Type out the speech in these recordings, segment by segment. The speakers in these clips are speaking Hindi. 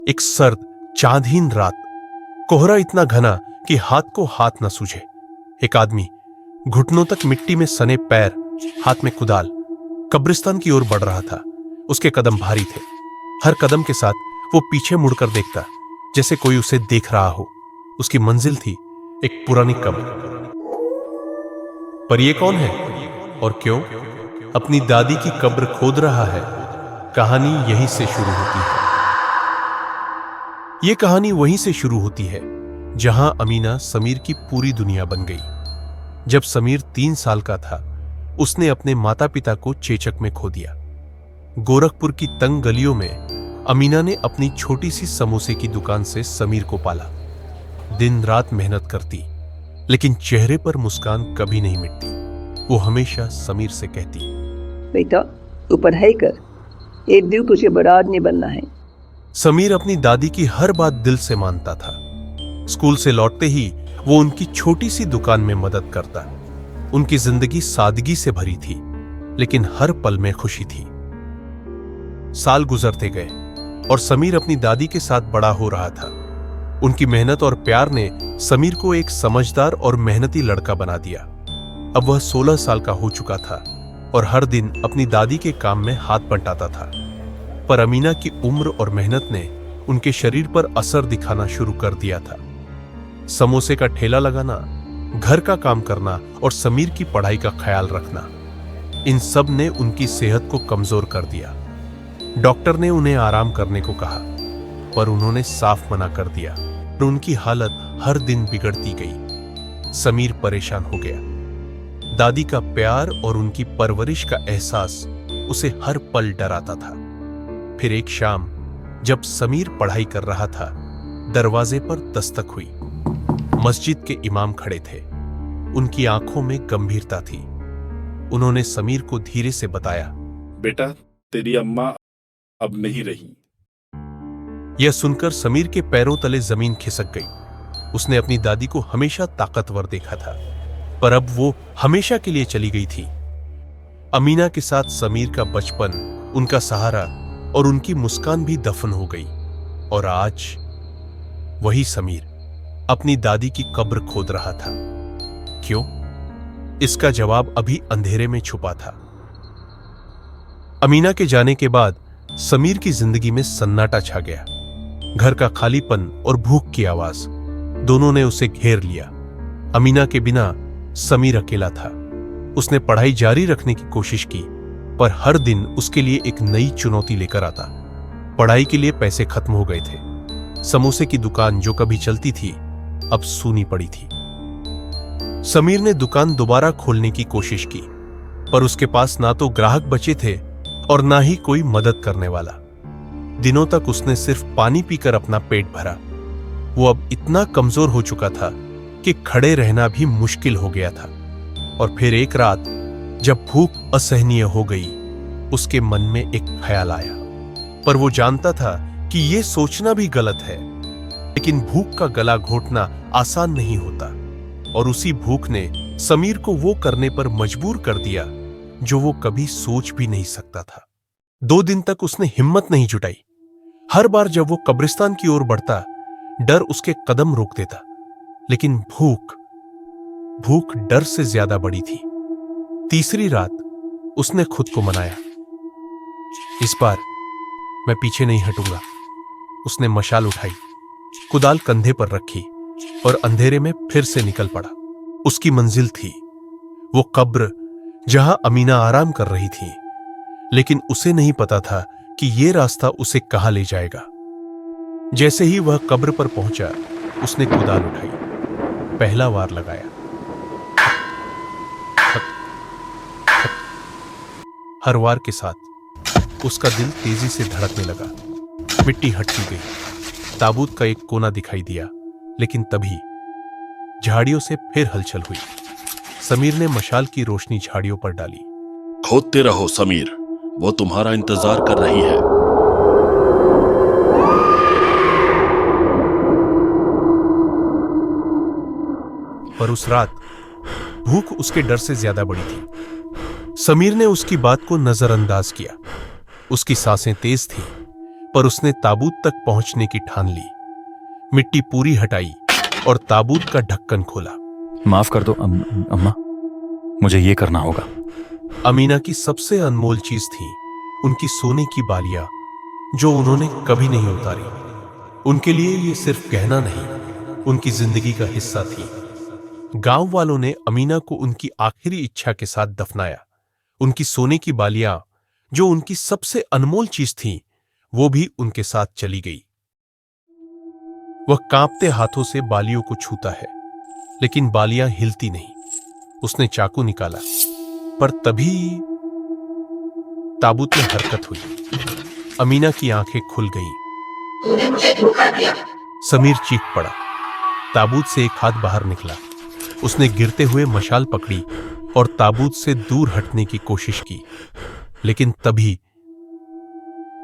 एक सर्द चांदहीन रात, कोहरा इतना घना कि हाथ को हाथ न सूझे। एक आदमी घुटनों तक मिट्टी में सने पैर, हाथ में कुदाल, कब्रिस्तान की ओर बढ़ रहा था। उसके कदम भारी थे। हर कदम के साथ वो पीछे मुड़कर देखता, जैसे कोई उसे देख रहा हो। उसकी मंजिल थी एक पुरानी कब्र। पर ये कौन है और क्यों अपनी दादी की कब्र खोद रहा है? कहानी यहीं से शुरू होती है। यह कहानी वहीं से शुरू होती है जहां अमीना समीर की पूरी दुनिया बन गई। जब समीर 3 साल का था, उसने अपने माता पिता को चेचक में खो दिया। गोरखपुर की तंग गलियों में अमीना ने अपनी छोटी सी समोसे की दुकान से समीर को पाला। दिन रात मेहनत करती, लेकिन चेहरे पर मुस्कान कभी नहीं मिटती। वो हमेशा समीर से कहती, बेटा तू पढ़ाई कर, एक दिन तुझे बड़ा आदमी बनना है। समीर अपनी दादी की हर बात दिल से मानता था। स्कूल से लौटते ही वो उनकी छोटी सी दुकान में मदद करता। उनकी जिंदगी सादगी से भरी थी, लेकिन हर पल में खुशी थी। साल गुजरते गए और समीर अपनी दादी के साथ बड़ा हो रहा था। उनकी मेहनत और प्यार ने समीर को एक समझदार और मेहनती लड़का बना दिया। अब वह 16 साल का हो चुका था और हर दिन अपनी दादी के काम में हाथ बंटाता था। पर अमीना की उम्र और मेहनत ने उनके शरीर पर असर दिखाना शुरू कर दिया था। समोसे का ठेला लगाना, घर का काम करना और समीर की पढ़ाई का ख्याल रखना, इन सब ने उनकी सेहत को कमजोर कर दिया। डॉक्टर ने उन्हें आराम करने को कहा, पर उन्होंने साफ मना कर दिया। और उनकी हालत हर दिन बिगड़ती गई। समीर परेशान हो गया। दादी का प्यार और उनकी परवरिश का एहसास उसे हर पल डराता था। फिर एक शाम जब समीर पढ़ाई कर रहा था, दरवाजे पर दस्तक हुई। मस्जिद के इमाम खड़े थे। उनकी आंखों में गंभीरता थी। उन्होंने समीर को धीरे से बताया, बेटा तेरी अम्मा अब नहीं रही। यह सुनकर समीर के पैरों तले जमीन खिसक गई। उसने अपनी दादी को हमेशा ताकतवर देखा था, पर अब वो हमेशा के लिए चली गई थी। अमीना के साथ समीर का बचपन, उनका सहारा और उनकी मुस्कान भी दफन हो गई। और आज वही समीर अपनी दादी की कब्र खोद रहा था। क्यों? इसका जवाब अभी अंधेरे में छुपा था। अमीना के जाने के बाद समीर की जिंदगी में सन्नाटा छा गया। घर का खालीपन और भूख की आवाज, दोनों ने उसे घेर लिया। अमीना के बिना समीर अकेला था। उसने पढ़ाई जारी रखने की कोशिश की, पर हर दिन उसके लिए एक नई चुनौती लेकर आता। पढ़ाई के लिए पैसे खत्म हो गए थे। समोसे की दुकान जो कभी चलती थी, अब सूनी पड़ी थी। समीर ने दुकान दोबारा खोलने की कोशिश की, पर उसके पास ना तो ग्राहक बचे थे और ना ही कोई मदद करने वाला। दिनों तक उसने सिर्फ पानी पीकर अपना पेट भरा। वो अब इतना कमजोर हो चुका था कि खड़े रहना भी मुश्किल हो गया था। और फिर एक रात जब भूख असहनीय हो गई, उसके मन में एक ख्याल आया। पर वो जानता था कि ये सोचना भी गलत है, लेकिन भूख का गला घोटना आसान नहीं होता। और उसी भूख ने समीर को वो करने पर मजबूर कर दिया जो वो कभी सोच भी नहीं सकता था। 2 दिन तक उसने हिम्मत नहीं जुटाई। हर बार जब वो कब्रिस्तान की ओर बढ़ता, डर उसके कदम रोक देता। लेकिन भूख डर से ज्यादा बड़ी थी। तीसरी रात उसने खुद को मनाया, इस बार मैं पीछे नहीं हटूंगा। उसने मशाल उठाई, कुदाल कंधे पर रखी और अंधेरे में फिर से निकल पड़ा। उसकी मंजिल थी वो कब्र जहां अमीना आराम कर रही थी, लेकिन उसे नहीं पता था कि यह रास्ता उसे कहां ले जाएगा। जैसे ही वह कब्र पर पहुंचा, उसने कुदाल उठाई, पहला वार लगाया। हर वार के साथ उसका दिल तेजी से धड़कने लगा। मिट्टी हटती गई। ताबूत का एक कोना दिखाई दिया, लेकिन तभी झाड़ियों से फिर हलचल हुई। समीर ने मशाल की रोशनी झाड़ियों पर डाली। खोदते रहो समीर, वो तुम्हारा इंतजार कर रही है। पर उस रात भूख उसके डर से ज्यादा बड़ी थी। समीर ने उसकी बात को नजरअंदाज किया। उसकी सांसें तेज थीं, पर उसने ताबूत तक पहुंचने की ठान ली। मिट्टी पूरी हटाई और ताबूत का ढक्कन खोला। माफ कर दो अम्मा, मुझे ये करना होगा। अमीना की सबसे अनमोल चीज थी उनकी सोने की बालियां, जो उन्होंने कभी नहीं उतारी। उनके लिए ये सिर्फ गहना नहीं, उनकी जिंदगी का हिस्सा थी। गांव वालों ने अमीना को उनकी आखिरी इच्छा के साथ दफनाया। उनकी सोने की बालियां, जो उनकी सबसे अनमोल चीज थी, वो भी उनके साथ चली गई। वह कांपते हाथों से बालियों को छूता है, लेकिन बालियां हिलती नहीं। उसने चाकू निकाला, पर तभी ताबूत में हरकत हुई। अमीना की आंखें खुल गईं। समीर चीख पड़ा। ताबूत से एक हाथ बाहर निकला। उसने गिरते हुए मशाल पकड़ी और ताबूत से दूर हटने की कोशिश की, लेकिन तभी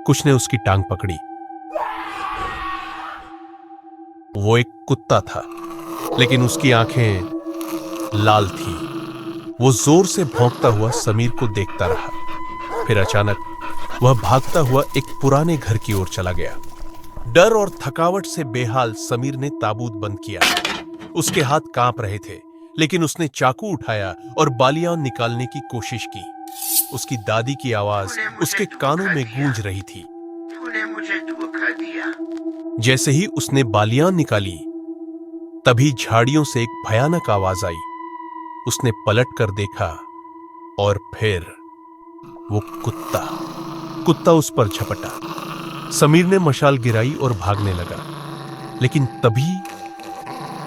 कुछ ने उसकी टांग पकड़ी। वो एक कुत्ता था, लेकिन उसकी आंखें लाल थी। वो जोर से भौंकता हुआ समीर को देखता रहा। फिर अचानक वह भागता हुआ एक पुराने घर की ओर चला गया। डर और थकावट से बेहाल समीर ने ताबूत बंद किया। उसके हाथ कांप रहे थे, लेकिन उसने चाकू उठाया और बालियां निकालने की कोशिश की। उसकी दादी की आवाज उसके कानों में गूंज रही थी। तूने मुझे धोखा दिया। जैसे ही उसने बालियां निकाली, तभी झाड़ियों से एक भयानक आवाज आई। उसने पलट कर देखा और फिर वो कुत्ता उस पर झपटा। समीर ने मशाल गिराई और भागने लगा, लेकिन तभी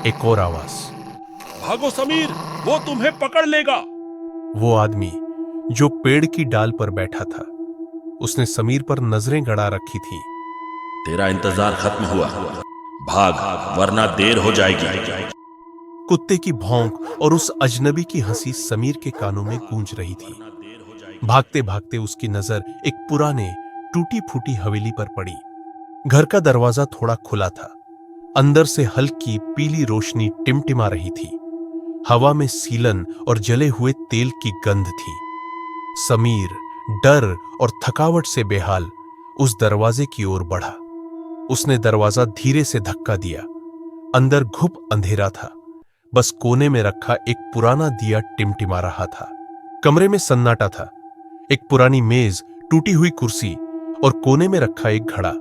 एक और आवाज, भागो समीर, वो तुम्हें पकड़ लेगा। वो आदमी जो पेड़ की डाल पर बैठा था, उसने समीर पर नजरें गड़ा रखी थी। तेरा इंतजार खत्म हुआ, भाग वरना देर हो जाएगी। कुत्ते की भौंक और उस अजनबी की हंसी समीर के कानों में गूंज रही थी। भागते भागते उसकी नजर एक पुराने टूटी फूटी हवेली पर पड़ी। घर का दरवाजा थोड़ा खुला था। अंदर से हल्की पीली रोशनी टिमटिमा रही थी। हवा में सीलन और जले हुए तेल की गंध थी। समीर डर और थकावट से बेहाल उस दरवाजे की ओर बढ़ा। उसने दरवाजा धीरे से धक्का दिया। अंदर घुप अंधेरा था। बस कोने में रखा एक पुराना दिया टिमटिमा रहा था। कमरे में सन्नाटा था। एक पुरानी मेज, टूटी हुई कुर्सी और कोने में रखा एक घड़ा।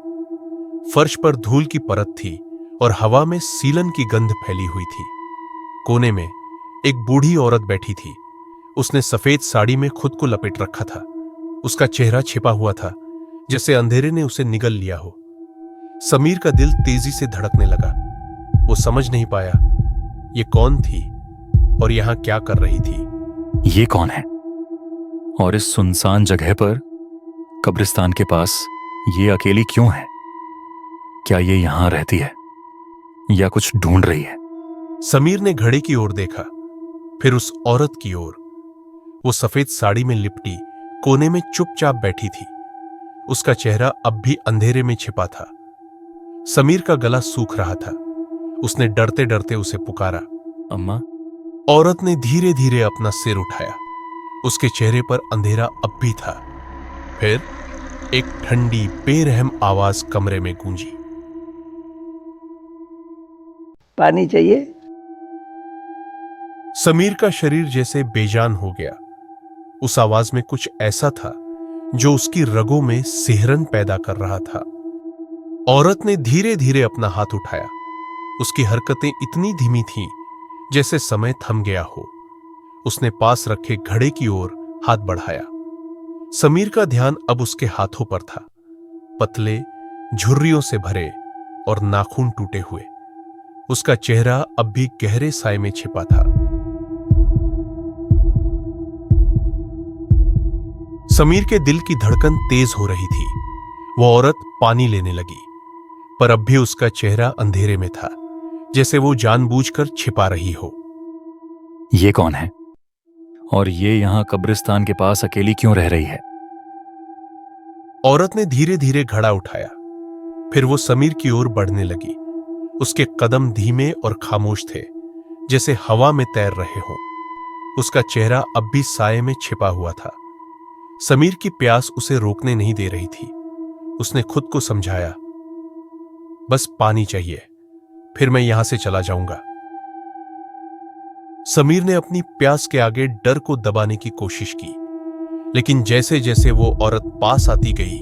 फर्श पर धूल की परत थी और हवा में सीलन की गंध फैली हुई थी। कोने में एक बूढ़ी औरत बैठी थी। उसने सफेद साड़ी में खुद को लपेट रखा था। उसका चेहरा छिपा हुआ था, जैसे अंधेरे ने उसे निगल लिया हो। समीर का दिल तेजी से धड़कने लगा। वो समझ नहीं पाया ये कौन थी और यहां क्या कर रही थी। ये कौन है? और इस सुनसान जगह पर, कब्रिस्तान के पास, ये अकेली क्यों है? क्या ये यहां रहती है या कुछ ढूंढ रही है? समीर ने घड़े की ओर देखा, फिर उस औरत की ओर। वो सफेद साड़ी में लिपटी कोने में चुपचाप बैठी थी। उसका चेहरा अब भी अंधेरे में छिपा था। समीर का गला सूख रहा था। उसने डरते डरते उसे पुकारा, अम्मा। औरत ने धीरे धीरे अपना सिर उठाया। उसके चेहरे पर अंधेरा अब भी था। फिर एक ठंडी बेरहम आवाज कमरे में गूंजी, पानी चाहिए? समीर का शरीर जैसे बेजान हो गया। उस आवाज में कुछ ऐसा था जो उसकी रगों में सिहरन पैदा कर रहा था। औरत ने धीरे धीरे अपना हाथ उठाया। उसकी हरकतें इतनी धीमी थीं जैसे समय थम गया हो। उसने पास रखे घड़े की ओर हाथ बढ़ाया। समीर का ध्यान अब उसके हाथों पर था, पतले, झुर्रियों से भरे और नाखून टूटे हुए। उसका चेहरा अब भी गहरे साए में छिपा था। समीर के दिल की धड़कन तेज हो रही थी। वो औरत पानी लेने लगी, पर अब भी उसका चेहरा अंधेरे में था, जैसे वो जानबूझकर छिपा रही हो। ये कौन है और ये यहां कब्रिस्तान के पास अकेली क्यों रह रही है? औरत ने धीरे धीरे घड़ा उठाया। फिर वो समीर की ओर बढ़ने लगी। उसके कदम धीमे और खामोश थे, जैसे हवा में तैर रहे हों। उसका चेहरा अब भी साए में छिपा हुआ था। समीर की प्यास उसे रोकने नहीं दे रही थी। उसने खुद को समझाया, बस पानी चाहिए, फिर मैं यहां से चला जाऊंगा। समीर ने अपनी प्यास के आगे डर को दबाने की कोशिश की, लेकिन जैसे जैसे वो औरत पास आती गई,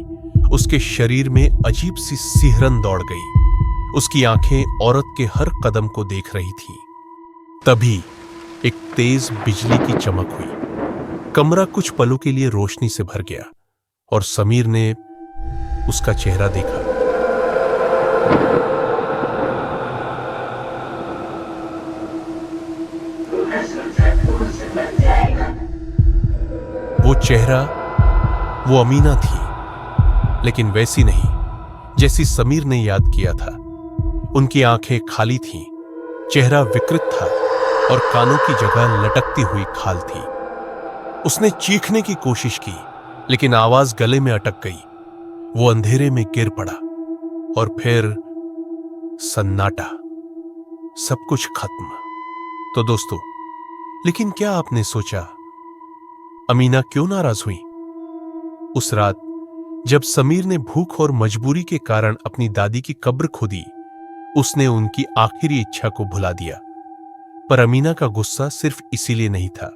उसके शरीर में अजीब सी सिहरन दौड़ गई। उसकी आंखें औरत के हर कदम को देख रही थीं। तभी एक तेज बिजली की चमक हुई। कमरा कुछ पलों के लिए रोशनी से भर गया और समीर ने उसका चेहरा देखा। वो चेहरा, वो अमीना थी, लेकिन वैसी नहीं जैसी समीर ने याद किया था। उनकी आंखें खाली थीं, चेहरा विकृत था और कानों की जगह लटकती हुई खाल थी। उसने चीखने की कोशिश की, लेकिन आवाज गले में अटक गई। वो अंधेरे में गिर पड़ा और फिर सन्नाटा, सब कुछ खत्म। तो दोस्तों, लेकिन क्या आपने सोचा अमीना क्यों नाराज हुई? उस रात जब समीर ने भूख और मजबूरी के कारण अपनी दादी की कब्र खोदी, उसने उनकी आखिरी इच्छा को भुला दिया। पर अमीना का गुस्सा सिर्फ इसीलिए नहीं था।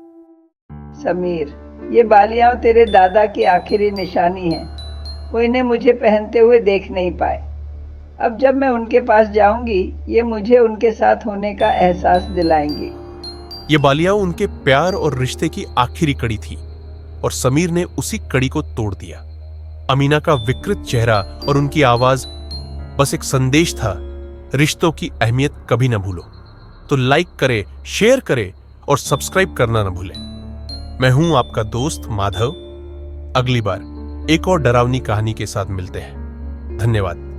समीर, ये बालियां तेरे दादा की आखिरी निशानी है। वो इन्हें मुझे पहनते हुए देख नहीं पाए। अब जब मैं उनके पास जाऊंगी, ये मुझे उनके साथ होने का एहसास दिलाएंगी। ये बालियां उनके प्यार और रिश्ते की आखिरी कड़ी थी और समीर ने उसी कड़ी को तोड़ दिया। अमीना का विकृत चेहरा और उनकी आवाज बस एक संदेश था, रिश्तों की अहमियत कभी ना भूलो। तो लाइक करें, शेयर करें और सब्सक्राइब करना ना भूलें। मैं हूं आपका दोस्त माधव। अगली बार एक और डरावनी कहानी के साथ मिलते हैं। धन्यवाद।